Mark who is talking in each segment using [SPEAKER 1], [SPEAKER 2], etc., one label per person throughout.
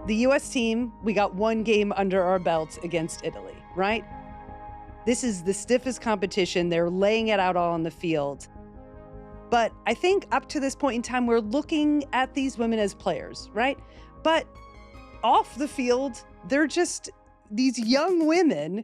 [SPEAKER 1] The U.S. team, we got one game under our belts against Italy, right? This is the stiffest competition. They're laying it out all on the field. But I think up to this point in time, we're looking at these women as players, right? But off the field, they're just these young women.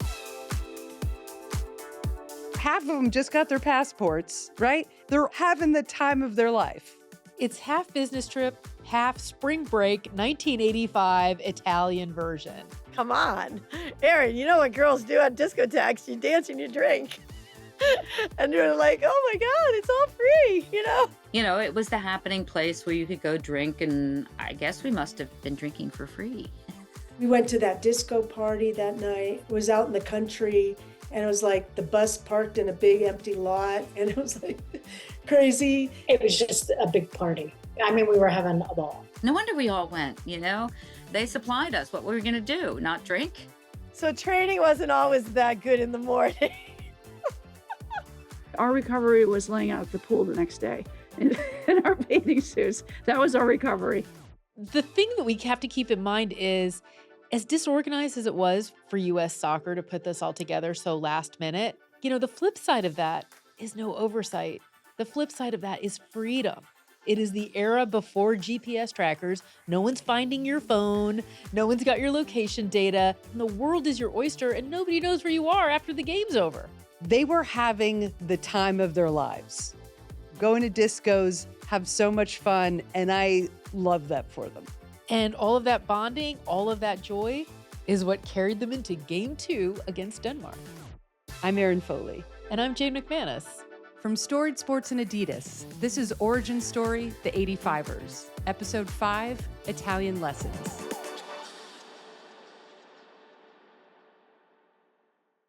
[SPEAKER 1] Half of them just got their passports, right? They're having the time of their life.
[SPEAKER 2] It's half business trip, half spring break, 1985 Italian version.
[SPEAKER 3] Come on. Erin, you know what girls do at discotheques? You dance and you drink. And you're like, oh my God, it's all free, you know?
[SPEAKER 4] You know, it was the happening place where you could go drink, and I guess we must have been drinking for free.
[SPEAKER 5] We went to that disco party that night. It was out in the country, and it was like the bus parked in a big empty lot, and it was like crazy.
[SPEAKER 6] It was just a big party. I mean, we were having a ball.
[SPEAKER 4] No wonder we all went, you know? They supplied us what we were going to do, not drink.
[SPEAKER 3] So training wasn't always that good in the morning.
[SPEAKER 7] Our recovery was laying out at the pool the next day in our bathing suits. That was our recovery.
[SPEAKER 2] The thing that we have to keep in mind is, as disorganized as it was for U.S. soccer to put this all together so last minute, you know, the flip side of that is no oversight. The flip side of that is freedom. It is the era before GPS trackers. No one's finding your phone. No one's got your location data. And the world is your oyster, and nobody knows where you are after the game's over.
[SPEAKER 1] They were having the time of their lives. Going to discos, have so much fun, and I love that for them.
[SPEAKER 2] And all of that bonding, all of that joy is what carried them into Game 2 against Denmark.
[SPEAKER 1] I'm Erin Foley.
[SPEAKER 2] And I'm Jane McManus.
[SPEAKER 1] From Storied Sports and Adidas, this is Origin Story, The 85ers, Episode 5, Italian Lessons.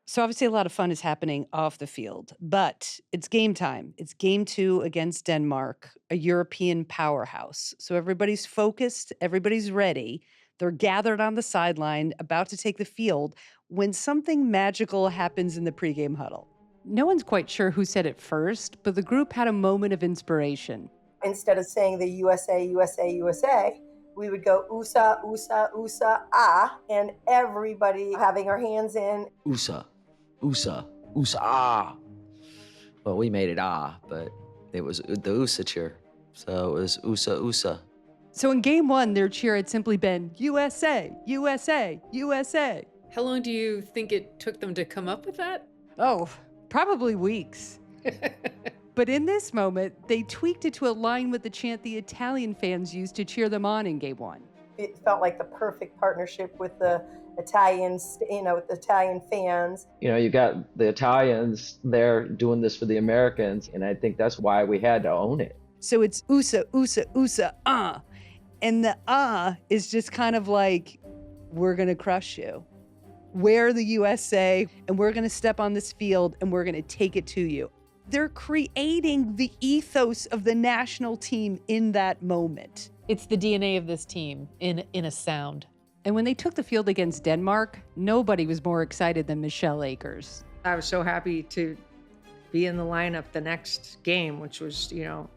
[SPEAKER 1] So obviously a lot of fun is happening off the field, but it's game time. It's Game 2 against Denmark, a European powerhouse. So everybody's focused, everybody's ready. They're gathered on the sideline, about to take the field, when something magical happens in the pregame huddle. No one's quite sure who said it first, but the group had a moment of inspiration.
[SPEAKER 3] Instead of saying the USA, USA, USA, we would go OOSA, OOSA, OOSA, ah, and everybody having our hands in.
[SPEAKER 8] OOSA, OOSA, OOSA, ah. Well, we made it ah, but it was the OOSA cheer. So it was OOSA, OOSA.
[SPEAKER 1] So in Game 1, their cheer had simply been USA, USA, USA.
[SPEAKER 2] How long do you think it took them to come up with that?
[SPEAKER 1] Oh, probably weeks. But in this moment, they tweaked it to align with the chant the Italian fans used to cheer them on in Game 1.
[SPEAKER 3] It felt like the perfect partnership with the Italians, you know, with the Italian fans.
[SPEAKER 9] You know, you got the Italians there doing this for the Americans, and I think that's why we had to own it.
[SPEAKER 1] So it's OOSA, OOSA, OOSA, ah. And the ah is just kind of like, we're going to crush you. We're the USA, and we're going to step on this field, and we're going to take it to you. They're creating the ethos of the national team in that moment.
[SPEAKER 2] It's the DNA of this team in a sound.
[SPEAKER 1] And when they took the field against Denmark, nobody was more excited than Michelle Akers.
[SPEAKER 10] I was so happy to be in the lineup the next game, which was, you know,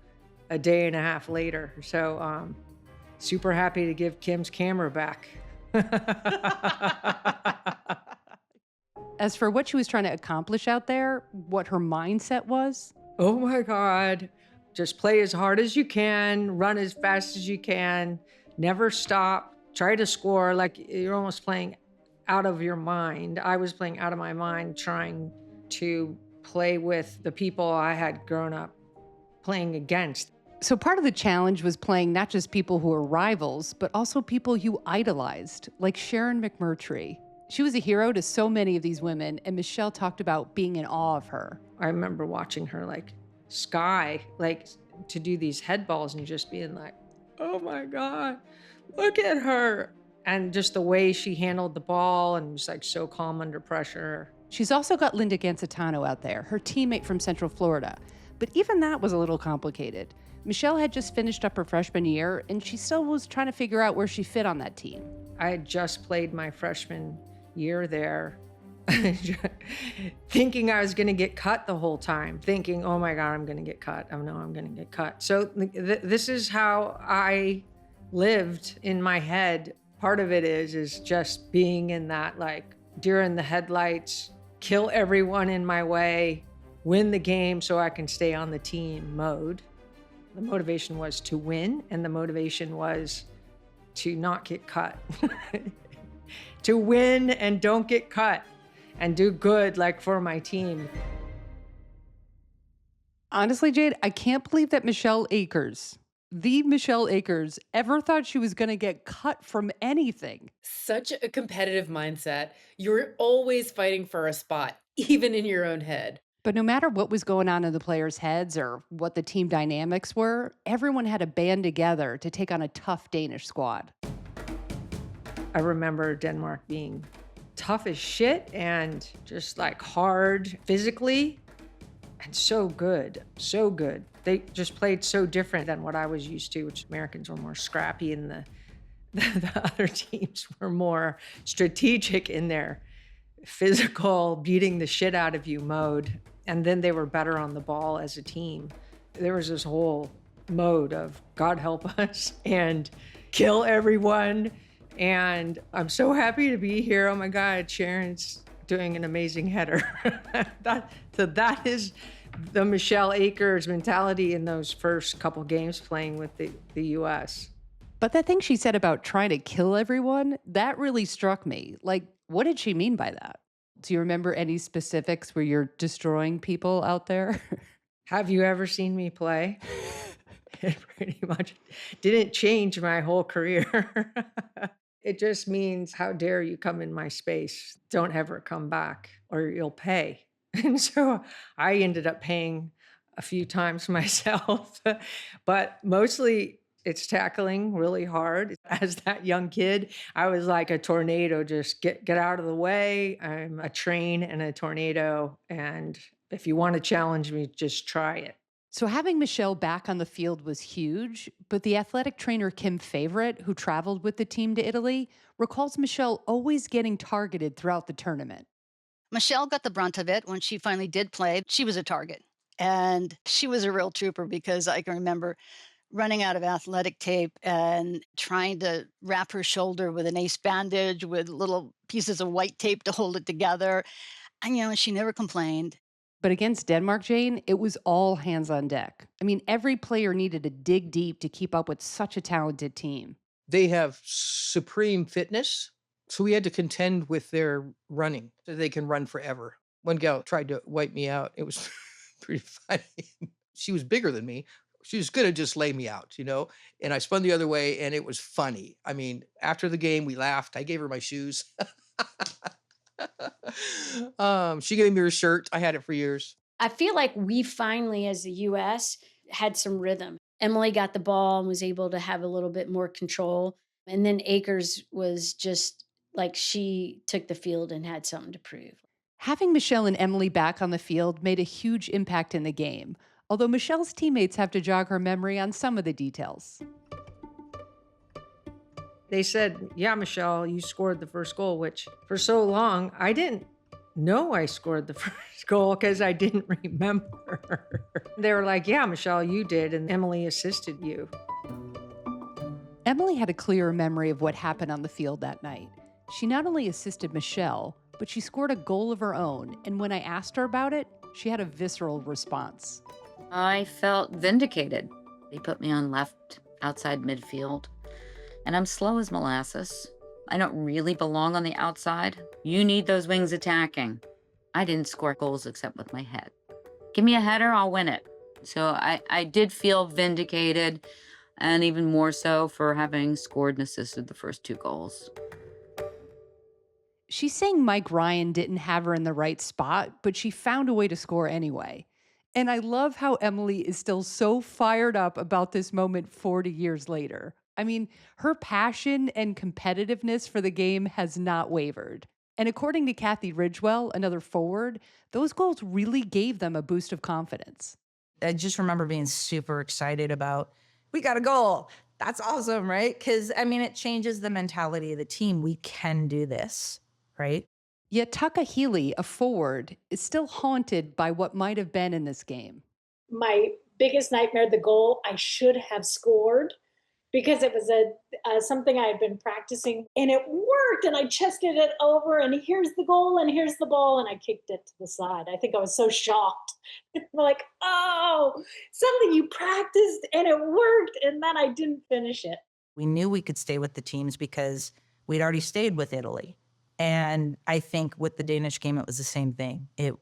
[SPEAKER 10] a day and a half later. So super happy to give Kim's camera back.
[SPEAKER 1] As for what she was trying to accomplish out there, what her mindset was?
[SPEAKER 10] Oh my God, just play as hard as you can, run as fast as you can, never stop, try to score. Like you're almost playing out of your mind. I was playing out of my mind, trying to play with the people I had grown up playing against.
[SPEAKER 1] So part of the challenge was playing not just people who were rivals, but also people you idolized, like Sharon McMurtry. She was a hero to so many of these women, and Michelle talked about being in awe of her.
[SPEAKER 10] I remember watching her like sky, like to do these head balls and just being like, oh my God, look at her. And just the way she handled the ball and was like so calm under pressure.
[SPEAKER 1] She's also got Linda Gancitano out there, her teammate from Central Florida. But even that was a little complicated. Michelle had just finished up her freshman year, and she still was trying to figure out where she fit on that team.
[SPEAKER 10] I had just played my freshman year there, thinking I was going to get cut the whole time, thinking, oh my God, I'm going to get cut. Oh no, I'm going to get cut. So this is how I lived in my head Part of it is just being in that like deer in the headlights, kill everyone in my way, win the game so I can stay on the team mode. The motivation was to win, and the motivation was to not get cut. To win and don't get cut and do good like for my team.
[SPEAKER 1] Honestly, Jade, I can't believe that Michelle Akers, the Michelle Akers, ever thought she was going to get cut from anything.
[SPEAKER 2] Such a competitive mindset. You're always fighting for a spot, even in your own head.
[SPEAKER 1] But no matter what was going on in the players' heads or what the team dynamics were, everyone had to band together to take on a tough Danish squad.
[SPEAKER 10] I remember Denmark being tough as shit and just like hard physically and so good, so good. They just played so different than what I was used to, which Americans were more scrappy and the other teams were more strategic in their physical, beating the shit out of you mode. And then they were better on the ball as a team. There was this whole mode of God help us and kill everyone. And I'm so happy to be here. Oh my God, Sharon's doing an amazing header. that is the Michelle Akers mentality in those first couple games playing with the US.
[SPEAKER 1] But that thing she said about trying to kill everyone, that really struck me. Like, what did she mean by that? Do you remember any specifics where you're destroying people out there?
[SPEAKER 10] Have you ever seen me play? It pretty much didn't change my whole career. It just means, how dare you come in my space? Don't ever come back or you'll pay. And so I ended up paying a few times myself, but mostly it's tackling really hard. As that young kid, I was like a tornado, just get out of the way. I'm a train and a tornado. And if you want to challenge me, just try it.
[SPEAKER 1] So having Michelle back on the field was huge, but the athletic trainer Kim Favorite, who traveled with the team to Italy, recalls Michelle always getting targeted throughout the tournament.
[SPEAKER 11] Michelle got the brunt of it when she finally did play. She was a target, and she was a real trooper because I can remember running out of athletic tape and trying to wrap her shoulder with an ace bandage with little pieces of white tape to hold it together. And, she never complained.
[SPEAKER 1] But against Denmark, Jane, it was all hands on deck. I mean, every player needed to dig deep to keep up with such a talented team.
[SPEAKER 12] They have supreme fitness, so we had to contend with their running so they can run forever. One gal tried to wipe me out. It was pretty funny. She was bigger than me. She was going to just lay me out, and I spun the other way, and it was funny. I mean, after the game, we laughed. I gave her my shoes. She gave me her shirt. I had it for years.
[SPEAKER 6] I feel like we finally, as the U.S., had some rhythm. Emily got the ball and was able to have a little bit more control. And then Akers was just like, she took the field and had something to prove.
[SPEAKER 1] Having Michelle and Emily back on the field made a huge impact in the game, although Michelle's teammates have to jog her memory on some of the details.
[SPEAKER 10] They said, yeah, Michelle, you scored the first goal, which for so long, I didn't know I scored the first goal because I didn't remember. They were like, yeah, Michelle, you did, and Emily assisted you.
[SPEAKER 1] Emily had a clearer memory of what happened on the field that night. She not only assisted Michelle, but she scored a goal of her own, and when I asked her about it, she had a visceral response.
[SPEAKER 4] I felt vindicated. They put me on left outside midfield, and I'm slow as molasses. I don't really belong on the outside. You need those wings attacking. I didn't score goals except with my head. Give me a header, I'll win it. So I did feel vindicated, and even more so for having scored and assisted the first 2 goals.
[SPEAKER 1] She's saying Mike Ryan didn't have her in the right spot, but she found a way to score anyway. And I love how Emily is still so fired up about this moment 40 years later. I mean, her passion and competitiveness for the game has not wavered. And according to Kathy Ridgewell, another forward, those goals really gave them a boost of confidence.
[SPEAKER 13] I just remember being super excited about, we got a goal. That's awesome, right? Because, it changes the mentality of the team. We can do this, right?
[SPEAKER 1] Yet Tucka Healy, a forward, is still haunted by what might have been in this game.
[SPEAKER 6] My biggest nightmare, the goal I should have scored.
[SPEAKER 14] because it was something I had been practicing and it worked, and I chested it over, and here's the goal and here's the ball, and I kicked it to the side. I think I was so shocked. Like, oh, something you practiced and it worked, and then I didn't finish it.
[SPEAKER 13] We knew we could stay with the teams because we'd already stayed with Italy. And I think with the Danish game, it was the same thing. It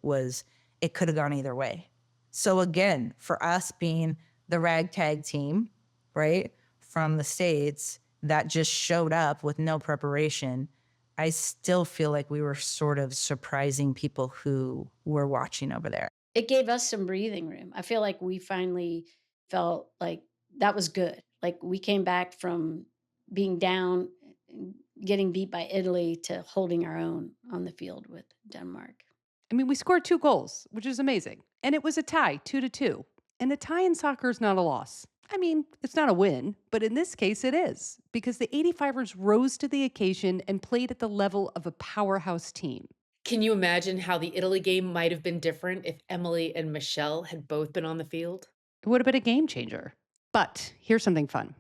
[SPEAKER 13] could have gone either way. So again, for us being the ragtag team, right, from the States that just showed up with no preparation, I still feel like we were sort of surprising people who were watching over there.
[SPEAKER 6] It gave us some breathing room. I feel like we finally felt like that was good. Like we came back from being down, getting beat by Italy, to holding our own on the field with Denmark.
[SPEAKER 1] I mean, we scored 2 goals, which is amazing. And it was a tie, 2-2. And a tie in soccer is not a loss. I mean, it's not a win, but in this case it is, because the 85ers rose to the occasion and played at the level of a powerhouse team.
[SPEAKER 2] Can you imagine how the Italy game might have been different if Emily and Michelle had both been on the field?
[SPEAKER 1] It would have been a game changer. But here's something fun.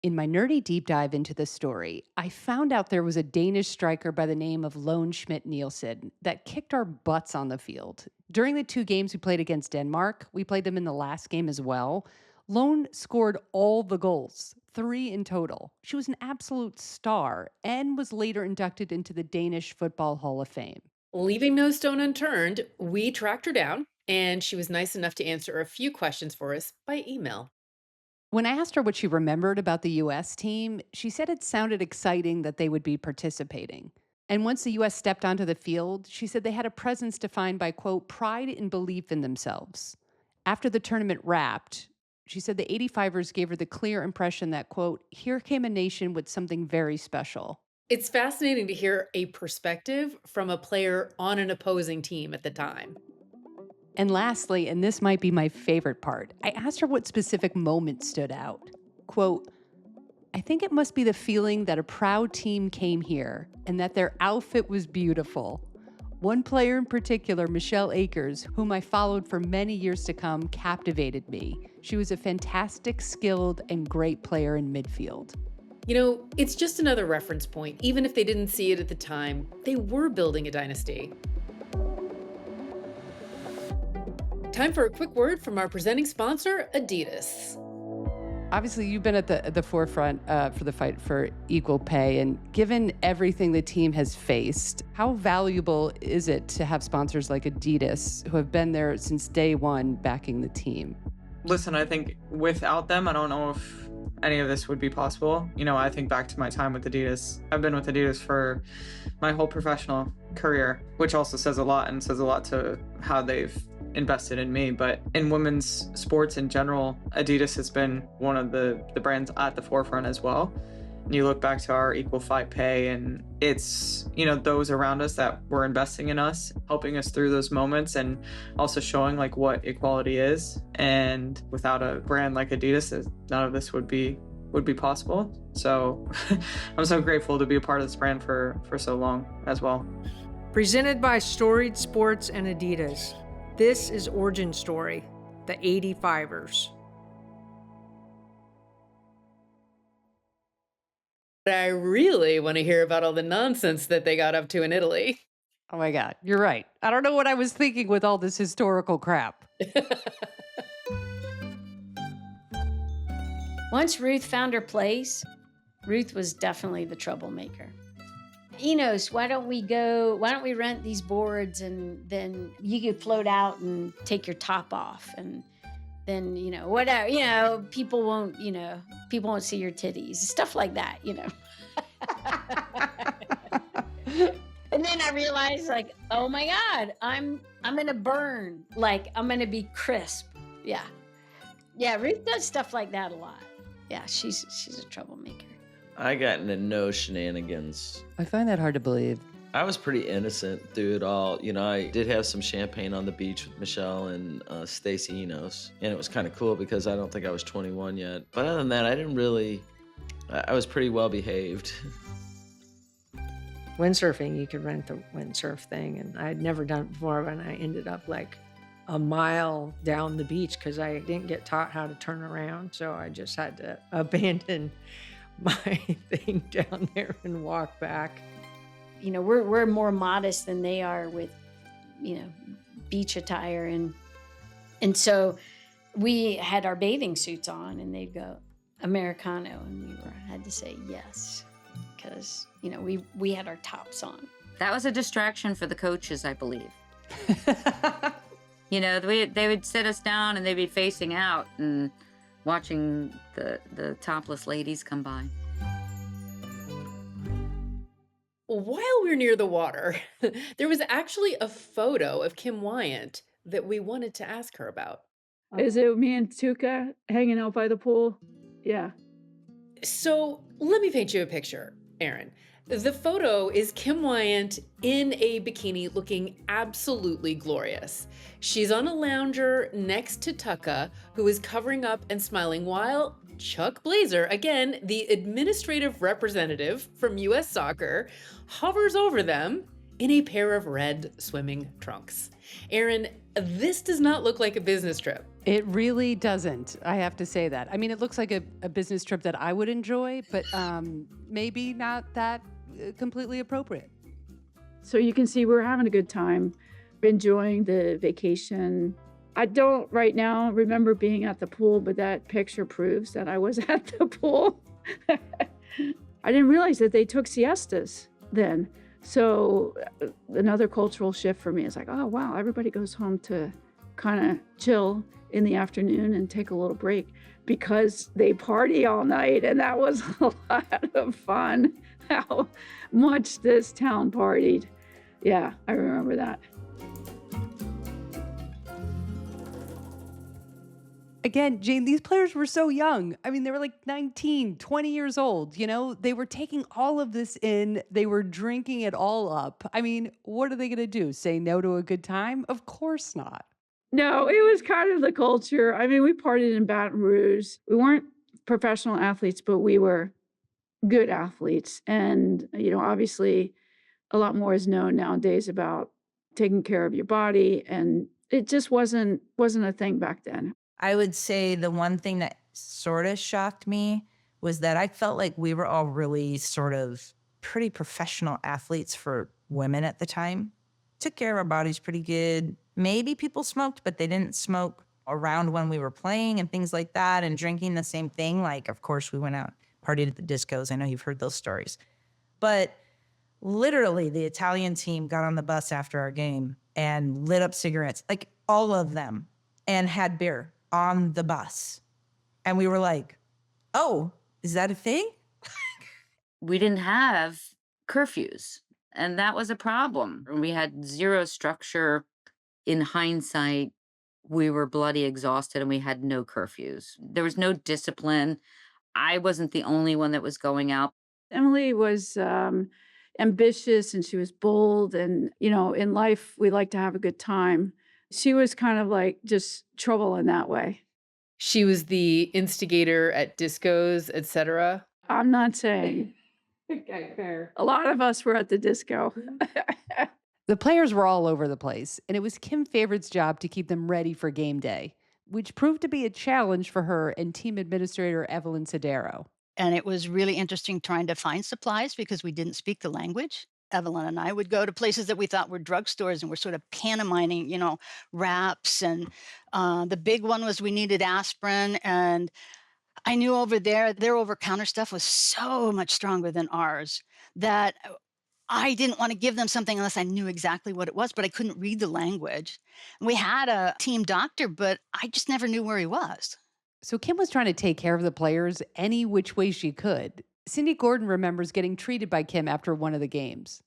[SPEAKER 1] In my nerdy deep dive into the story, I found out there was a Danish striker by the name of Lone Schmidt-Nielsen that kicked our butts on the field. During the 2 games we played against Denmark, we played them in the last game as well, Lone scored all the goals, 3 in total. She was an absolute star and was later inducted into the Danish Football Hall of Fame.
[SPEAKER 2] Leaving no stone unturned, we tracked her down, and she was nice enough to answer a few questions for us by email.
[SPEAKER 1] When I asked her what she remembered about the U.S. team, she said it sounded exciting that they would be participating. And once the U.S. stepped onto the field, she said they had a presence defined by, quote, pride and belief in themselves. After the tournament wrapped, she said the 85ers gave her the clear impression that, quote, here came a nation with something very special.
[SPEAKER 2] It's fascinating to hear a perspective from a player on an opposing team at the time.
[SPEAKER 1] And lastly, and this might be my favorite part, I asked her what specific moment stood out. Quote, I think it must be the feeling that a proud team came here and that their outfit was beautiful. One player in particular, Michelle Akers, whom I followed for many years to come, captivated me. She was a fantastic, skilled, and great player in midfield.
[SPEAKER 2] You know, it's just another reference point. Even if they didn't see it at the time, they were building a dynasty. Time for a quick word from our presenting sponsor, Adidas.
[SPEAKER 1] Obviously, you've been at the forefront for the fight for equal pay. And given everything the team has faced, how valuable is it to have sponsors like Adidas, who have been there since day one backing the team?
[SPEAKER 15] Listen, I think without them, I don't know if any of this would be possible. You know, I think back to my time with Adidas. I've been with Adidas for my whole professional career, which also says a lot and says a lot to how they've invested in me. But in women's sports in general, Adidas has been one of the brands at the forefront as well. And you look back to our equal fight pay, and it's, you know, those around us that were investing in us, helping us through those moments, and also showing like what equality is. And without a brand like Adidas, none of this would be possible. So I'm so grateful to be a part of this brand for so long as well.
[SPEAKER 10] Presented by Storied Sports and Adidas. This is Origin Story, the 85ers.
[SPEAKER 2] I really want to hear about all the nonsense that they got up to in Italy.
[SPEAKER 1] Oh my God, you're right. I don't know what I was thinking with all this historical crap.
[SPEAKER 6] Once Ruth found her place, Ruth was definitely the troublemaker. Enos, why don't we rent these boards, and then you could float out and take your top off, and then, you know, whatever, you know, people won't see your titties, stuff like that, you know. And then I realized, like, oh my God, I'm gonna burn, like I'm gonna be crisp. Yeah, Ruth does stuff like that a lot. Yeah, she's a troublemaker.
[SPEAKER 8] I got into no shenanigans.
[SPEAKER 1] I find that hard to believe.
[SPEAKER 8] I was pretty innocent through it all. You know, I did have some champagne on the beach with Michelle and Stacy Enos. And it was kind of cool because I don't think I was 21 yet. But other than that, I was pretty well behaved.
[SPEAKER 10] Windsurfing, you could rent the windsurf thing, and I had never done it before, and I ended up like a mile down the beach because I didn't get taught how to turn around. So I just had to abandon my thing down there and walk back.
[SPEAKER 6] You know, we're more modest than they are with, you know, beach attire. And so we had our bathing suits on and they'd go, Americano, and had to say yes because, you know, we had our tops on.
[SPEAKER 4] That was a distraction for the coaches, I believe. You know, they would sit us down and they'd be facing out and watching the topless ladies come by.
[SPEAKER 2] While we were near the water, there was actually a photo of Kim Wyant that we wanted to ask her about.
[SPEAKER 7] Is it me and Tuka hanging out by the pool? Yeah.
[SPEAKER 2] So let me paint you a picture, Erin. The photo is Kim Wyant in a bikini looking absolutely glorious. She's on a lounger next to Tuka, who is covering up and smiling while Chuck Blazer, again, the administrative representative from US Soccer, hovers over them in a pair of red swimming trunks. Erin, this does not look like a business trip.
[SPEAKER 1] It really doesn't. I have to say that. I mean, it looks like a business trip that I would enjoy, but maybe not that completely appropriate.
[SPEAKER 7] So you can see we're having a good time, enjoying the vacation. I don't right now remember being at the pool, but that picture proves that I was at the pool. I didn't realize that they took siestas then. So another cultural shift for me is like, oh, wow, everybody goes home to kind of chill in the afternoon and take a little break because they party all night. And that was a lot of fun, how much this town partied. Yeah, I remember that.
[SPEAKER 1] Again, Jane, these players were so young. I mean, they were like 19, 20 years old, you know? They were taking all of this in. They were drinking it all up. I mean, what are they going to do? Say no to a good time? Of course not.
[SPEAKER 7] No, it was kind of the culture. I mean, we partied in Baton Rouge. We weren't professional athletes, but we were good athletes. And, you know, obviously a lot more is known nowadays about taking care of your body. And it just wasn't a thing back then.
[SPEAKER 13] I would say the one thing that sort of shocked me was that I felt like we were all really sort of pretty professional athletes for women at the time. Took care of our bodies pretty good. Maybe people smoked, but they didn't smoke around when we were playing and things like that, and drinking the same thing. Like, of course, we went out, partied at the discos. I know you've heard those stories. But literally, the Italian team got on the bus after our game and lit up cigarettes, like all of them, and had beer on the bus. And we were like, oh, is that a thing?
[SPEAKER 4] We didn't have curfews, and that was a problem. We had zero structure. In hindsight, we were bloody exhausted and we had no curfews. There was no discipline. I wasn't the only one that was going out.
[SPEAKER 7] Emily was ambitious and she was bold. And, you know, in life, we like to have a good time. She was kind of like just trouble in that way.
[SPEAKER 2] She was the instigator at discos, etc.
[SPEAKER 7] I'm not saying. Okay, fair. A lot of us were at the disco.
[SPEAKER 1] The players were all over the place, and it was Kim Favorit's job to keep them ready for game day, which proved to be a challenge for her and team administrator Evelyn Sodero.
[SPEAKER 11] And it was really interesting trying to find supplies because we didn't speak the language. Evelyn and I would go to places that we thought were drugstores and we're sort of pantomiming, you know, wraps. And the big one was we needed aspirin. And I knew over there, their over-counter stuff was so much stronger than ours that I didn't want to give them something unless I knew exactly what it was, but I couldn't read the language. We had a team doctor, but I just never knew where he was.
[SPEAKER 1] So Kim was trying to take care of the players any which way she could. Cindy Gordon remembers getting treated by Kim after one of the games.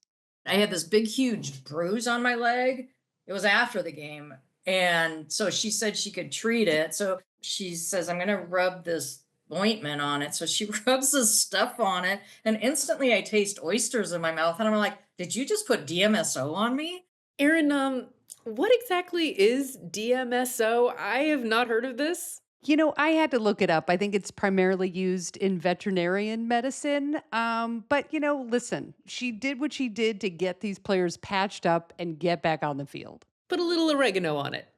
[SPEAKER 16] I had this big, huge bruise on my leg. It was after the game. And so she said she could treat it. So she says, I'm going to rub this ointment on it. So she rubs this stuff on it. And instantly I taste oysters in my mouth. And I'm like, did you just put DMSO on me?
[SPEAKER 2] Erin, what exactly is DMSO? I have not heard of this.
[SPEAKER 1] You know, I had to look it up. I think it's primarily used in veterinarian medicine. But, you know, listen, she did what she did to get these players patched up and get back on the field.
[SPEAKER 2] Put a little oregano on it.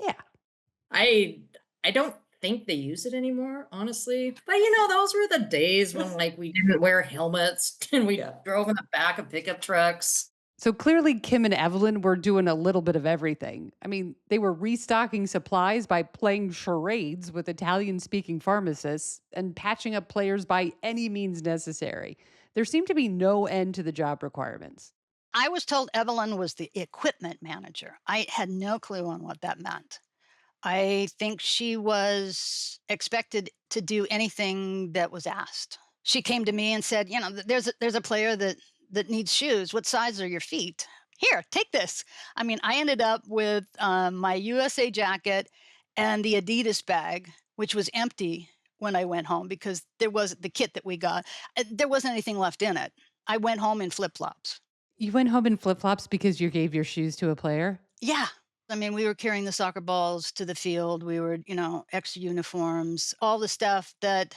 [SPEAKER 1] Yeah.
[SPEAKER 16] I don't think they use it anymore, honestly. But those were the days when we didn't wear helmets and we drove in the back of pickup trucks.
[SPEAKER 1] So clearly, Kim and Evelyn were doing a little bit of everything. I mean, they were restocking supplies by playing charades with Italian speaking pharmacists and patching up players by any means necessary. There seemed to be no end to the job requirements.
[SPEAKER 11] I was told Evelyn was the equipment manager. I had no clue on what that meant. I think she was expected to do anything that was asked. She came to me and said, there's a player that needs shoes. What size are your feet? Here, take this. I mean, I ended up with my USA jacket and the Adidas bag, which was empty when I went home because there was the kit that we got. There wasn't anything left in it. I went home in flip-flops.
[SPEAKER 1] You went home in flip-flops because you gave your shoes to a player?
[SPEAKER 11] Yeah. I mean, we were carrying the soccer balls to the field. We were, extra uniforms, all the stuff that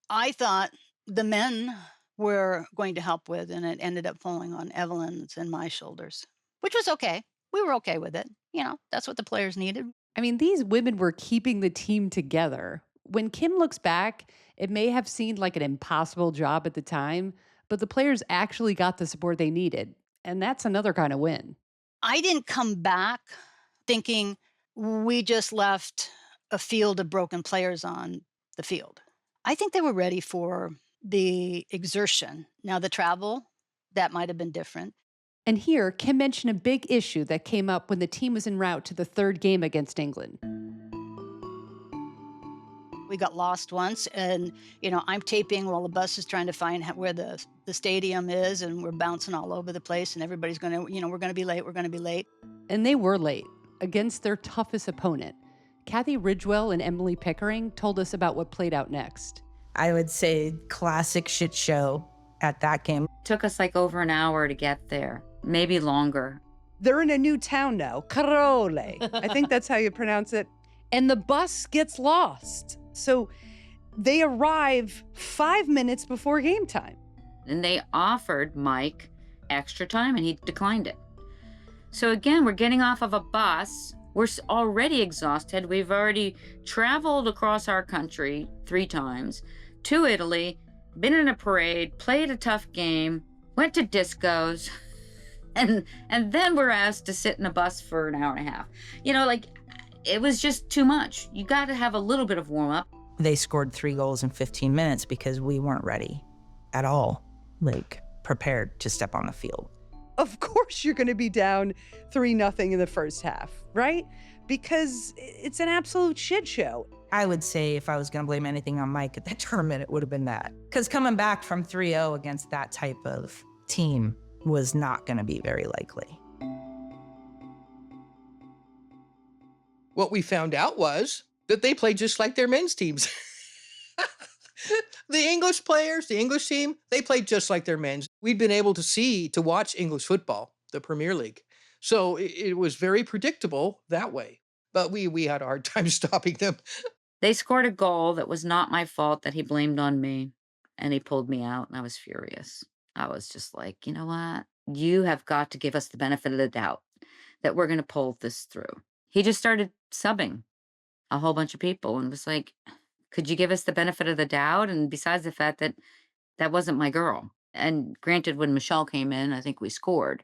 [SPEAKER 11] I thought the men were going to help with. And it ended up falling on Evelyn's and my shoulders, which was okay. We were okay with it. That's what the players needed.
[SPEAKER 1] I mean, these women were keeping the team together. When Kim looks back, it may have seemed like an impossible job at the time, but the players actually got the support they needed. And that's another kind of win.
[SPEAKER 11] I didn't come back thinking we just left a field of broken players on the field. I think they were ready for the exertion. Now, the travel, that might have been different.
[SPEAKER 1] And here, Kim mentioned a big issue that came up when the team was en route to the third game against England.
[SPEAKER 11] We got lost once, and I'm taping while the bus is trying to find where the stadium is, and we're bouncing all over the place, and everybody's going to, we're going to be late, we're going to be late.
[SPEAKER 1] And they were late against their toughest opponent. Kathy Ridgewell and Emily Pickering told us about what played out next.
[SPEAKER 13] I would say classic shit show at that game.
[SPEAKER 4] Took us over an hour to get there, maybe longer.
[SPEAKER 1] They're in a new town now, Carole. I think that's how you pronounce it. And the bus gets lost. So they arrive 5 minutes before game time.
[SPEAKER 4] And they offered Mike extra time and he declined it. So again, we're getting off of a bus. We're already exhausted. We've already traveled across our country 3 times to Italy, been in a parade, played a tough game, went to discos, and then we're asked to sit in a bus for an hour and a half. It was just too much. You got to have a little bit of warm up.
[SPEAKER 13] They scored 3 goals in 15 minutes because we weren't ready at all, prepared to step on the field.
[SPEAKER 1] Of course you're going to be down 3-0 in the first half, right? Because it's an absolute shit show.
[SPEAKER 13] I would say if I was going to blame anything on Mike at that tournament, it would have been that. Because coming back from 3-0 against that type of team was not going to be very likely.
[SPEAKER 12] What we found out was that they played just like their men's teams. The English players, the English team, they played just like their men's. We'd been able to watch English football, the Premier League. So it was very predictable that way. But we had a hard time stopping them.
[SPEAKER 4] They scored a goal that was not my fault that he blamed on me. And he pulled me out and I was furious. I was just like, you know what? You have got to give us the benefit of the doubt that we're going to pull this through. He just started subbing a whole bunch of people and was like, could you give us the benefit of the doubt? And besides the fact that that wasn't my girl. And granted, when Michelle came in, I think we scored.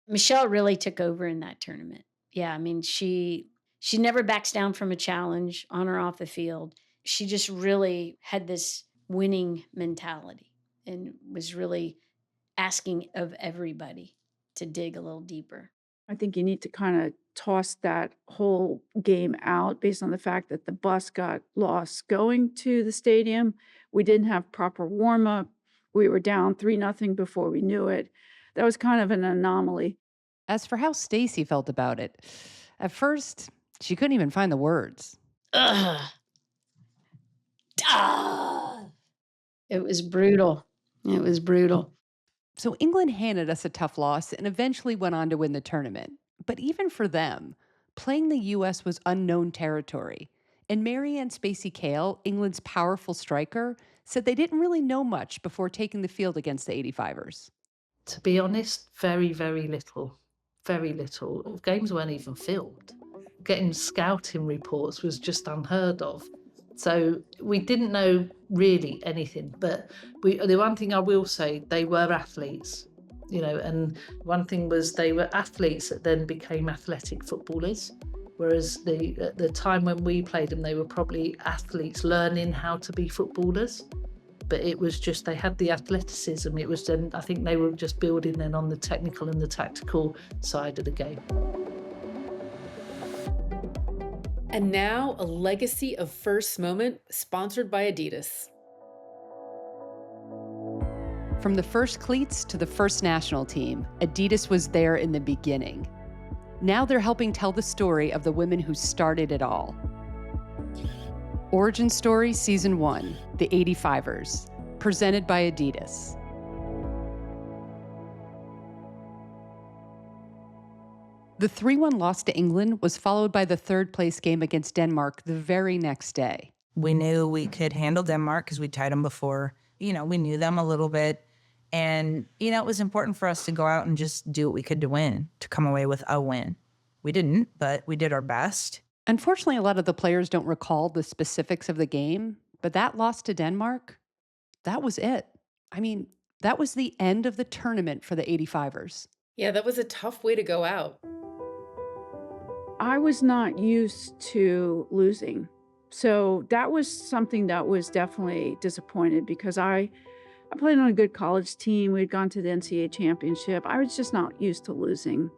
[SPEAKER 6] Michelle really took over in that tournament. Yeah, I mean, she never backs down from a challenge on or off the field. She just really had this winning mentality and was really asking of everybody to dig a little deeper.
[SPEAKER 7] I think you need to kind of toss that whole game out based on the fact that the bus got lost going to the stadium. We didn't have proper warm up. We were down 3-0 before we knew it. That was kind of an anomaly.
[SPEAKER 1] As for how Stacy felt about it, at first, she couldn't even find the words.
[SPEAKER 6] Ugh. Ah. It was brutal. It was brutal.
[SPEAKER 1] So England handed us a tough loss and eventually went on to win the tournament. But even for them, playing the U.S. was unknown territory. And Marianne Spacey-Cale, England's powerful striker, said they didn't really know much before taking the field against the 85ers.
[SPEAKER 17] To be honest, very, very little. Very little. Games weren't even filmed. getting scouting reports was just unheard of. So we didn't know really anything, but the one thing I will say, they were athletes, and one thing was they were athletes that then became athletic footballers. Whereas at the time when we played them, they were probably athletes learning how to be footballers. But it was just, they had the athleticism. It was then, I think they were just building then on the technical and the tactical side of the game.
[SPEAKER 2] And now, a legacy of First Moment, sponsored by Adidas.
[SPEAKER 1] From the first cleats to the first national team, Adidas was there in the beginning. Now they're helping tell the story of the women who started it all. Origin Story Season 1, The 85ers, presented by Adidas. The 3-1 loss to England was followed by the third-place game against Denmark the very next day.
[SPEAKER 13] We knew we could handle Denmark because we tied them before. We knew them a little bit. And, it was important for us to go out and just do what we could to win, to come away with a win. We didn't, but we did our best.
[SPEAKER 1] Unfortunately, a lot of the players don't recall the specifics of the game, but that loss to Denmark, that was it. I mean, that was the end of the tournament for the 85ers.
[SPEAKER 2] Yeah, that was a tough way to go out.
[SPEAKER 7] I was not used to losing. So that was something that was definitely disappointed because I played on a good college team. We'd gone to the NCAA championship. I was just not used to losing.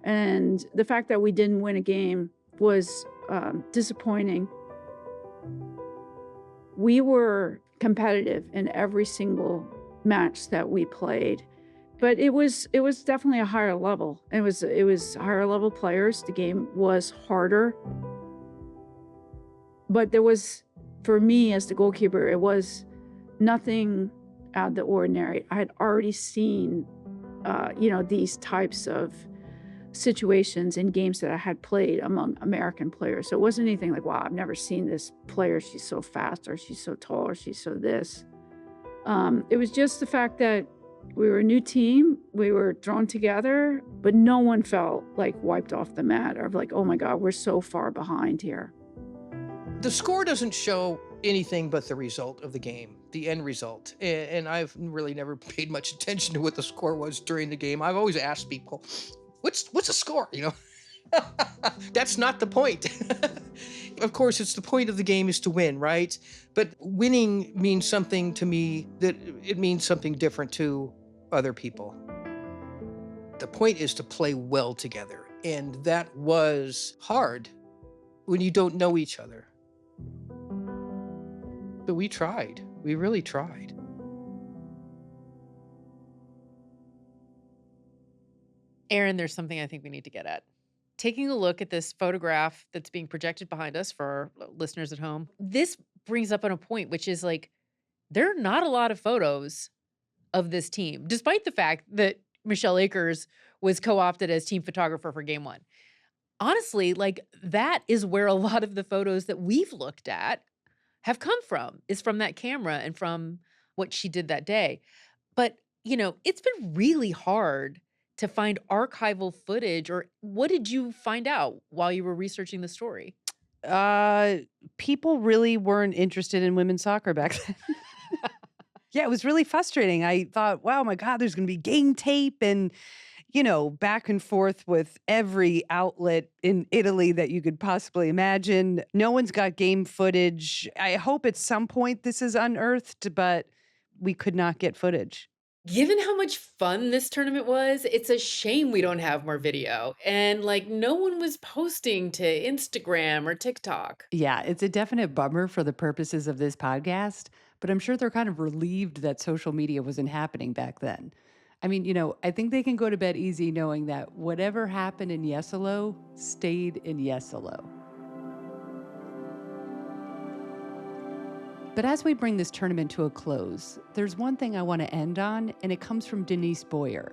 [SPEAKER 7] And the fact that we didn't win a game was disappointing. We were competitive in every single match that we played, but it was definitely a higher level. It was higher level players. The game was harder, but there was, for me as the goalkeeper, it was nothing out of the ordinary. I had already seen, these types of situations in games that I had played among American players. So it wasn't anything like, wow, I've never seen this player. She's so fast, or she's so tall, or she's so this. It was just the fact that we were a new team. We were thrown together, but no one felt like wiped off the mat or like, oh my God, we're so far behind here.
[SPEAKER 12] The score doesn't show anything but the result of the game, the end result. And I've really never paid much attention to what the score was during the game. I've always asked people, what's the score, That's not the point. Of course, it's the point of the game is to win, right? But winning means something to me that it means something different to other people. The point is to play well together. And that was hard when you don't know each other. But we tried. We really tried.
[SPEAKER 2] Erin, there's something I think we need to get at. Taking a look at this photograph that's being projected behind us for our listeners at home, this brings up on a point, which is like, there are not a lot of photos of this team, despite the fact that Michelle Akers was co-opted as team photographer for game one. Honestly, like, that is where a lot of the photos that we've looked at have come from, is from that camera and from what she did that day. But, it's been really hard to find archival footage. Or what did you find out while you were researching the story?
[SPEAKER 1] People really weren't interested in women's soccer back then. Yeah, it was really frustrating. I thought, wow, my God, there's going to be game tape and, back and forth with every outlet in Italy that you could possibly imagine. No one's got game footage. I hope at some point this is unearthed, but we could not get footage.
[SPEAKER 2] Given how much fun this tournament was, it's a shame we don't have more video. And no one was posting to Instagram or TikTok.
[SPEAKER 1] Yeah, it's a definite bummer for the purposes of this podcast, but I'm sure they're kind of relieved that social media wasn't happening back then. I mean, I think they can go to bed easy knowing that whatever happened in Jesolo stayed in Jesolo. But as we bring this tournament to a close, there's one thing I want to end on, and it comes from Denise Boyer.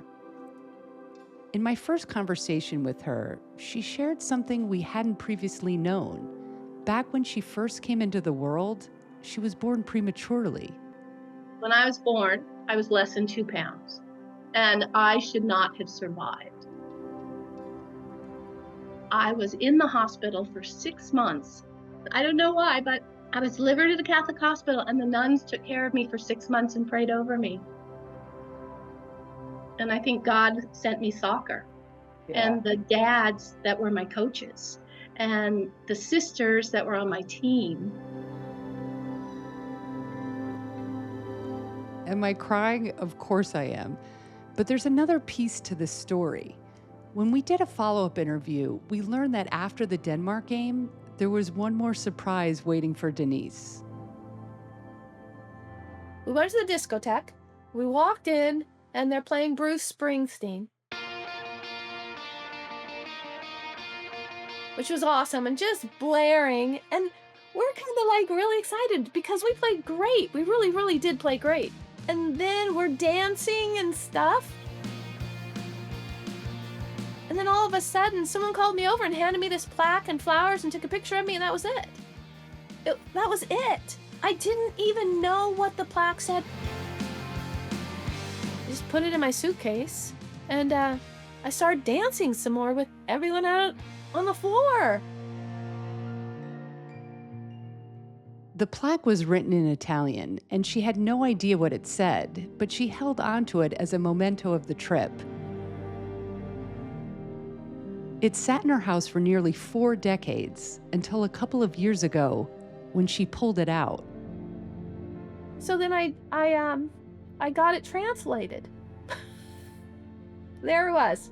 [SPEAKER 1] In my first conversation with her, she shared something we hadn't previously known. Back when she first came into the world, she was born prematurely.
[SPEAKER 18] When I was born, I was less than 2 pounds, and I should not have survived. I was in the hospital for 6 months. I don't know why, but I was delivered at a Catholic hospital, and the nuns took care of me for 6 months and prayed over me. And I think God sent me soccer.
[SPEAKER 3] Yeah.
[SPEAKER 18] And the dads that were my coaches and the sisters that were on my team.
[SPEAKER 1] Am I crying? Of course I am. But there's another piece to this story. When we did a follow-up interview, we learned that after the Denmark game, there was one more surprise waiting for Denise.
[SPEAKER 19] We went to the discotheque. We walked in, and they're playing Bruce Springsteen, which was awesome, and just blaring. And we're kind of like really excited because we played great. We really, really did play great. And then we're dancing and stuff. And then all of a sudden, someone called me over and handed me this plaque and flowers and took a picture of me, and that was it. That was it. I didn't even know what the plaque said. I just put it in my suitcase, and I started dancing some more with everyone out on the floor.
[SPEAKER 1] The plaque was written in Italian, and she had no idea what it said, but she held onto it as a memento of the trip. It sat in her house for nearly 4 decades, until a couple of years ago, when she pulled it out.
[SPEAKER 19] So then I got it translated. There it was.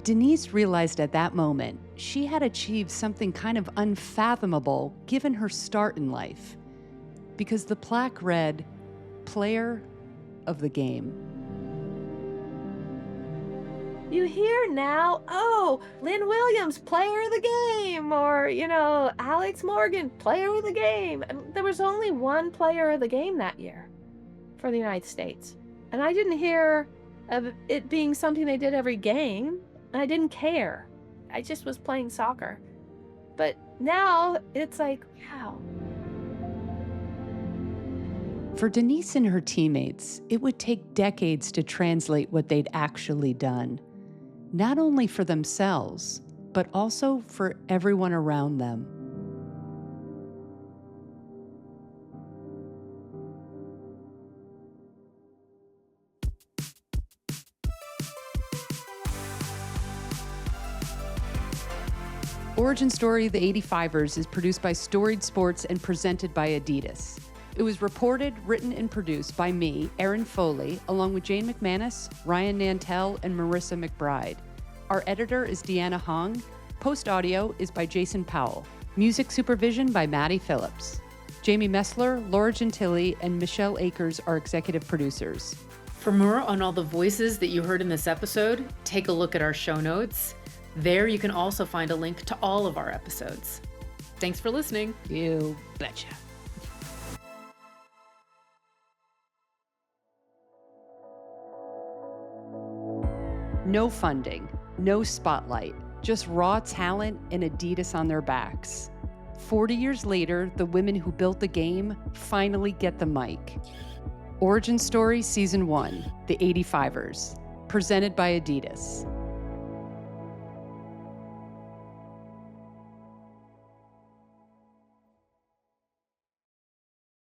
[SPEAKER 1] Denise realized at that moment she had achieved something kind of unfathomable given her start in life, because the plaque read, "Player of the Game."
[SPEAKER 19] You hear now, oh, Lynn Williams, player of the game, or, Alex Morgan, player of the game. And there was only one player of the game that year for the United States. And I didn't hear of it being something they did every game, and I didn't care. I just was playing soccer. But now it's like, wow.
[SPEAKER 1] For Denise and her teammates, it would take decades to translate what they'd actually done. Not only for themselves, but also for everyone around them. Origin Story, The 85ers is produced by Storied Sports and presented by Adidas. It was reported, written, and produced by me, Erin Foley, along with Jane McManus, Ryan Nantel, and Marissa McBride. Our editor is Deanna Hong. Post-audio is by Jason Powell. Music supervision by Maddie Phillips. Jamie Messler, Laura Gentili, and Michelle Akers are executive producers.
[SPEAKER 2] For more on all the voices that you heard in this episode, take a look at our show notes. There you can also find a link to all of our episodes. Thanks for listening.
[SPEAKER 1] You betcha. No funding, no spotlight, just raw talent and Adidas on their backs. 40 years later, the women who built the game finally get the mic. Origin Story Season 1, The 85ers, presented by Adidas.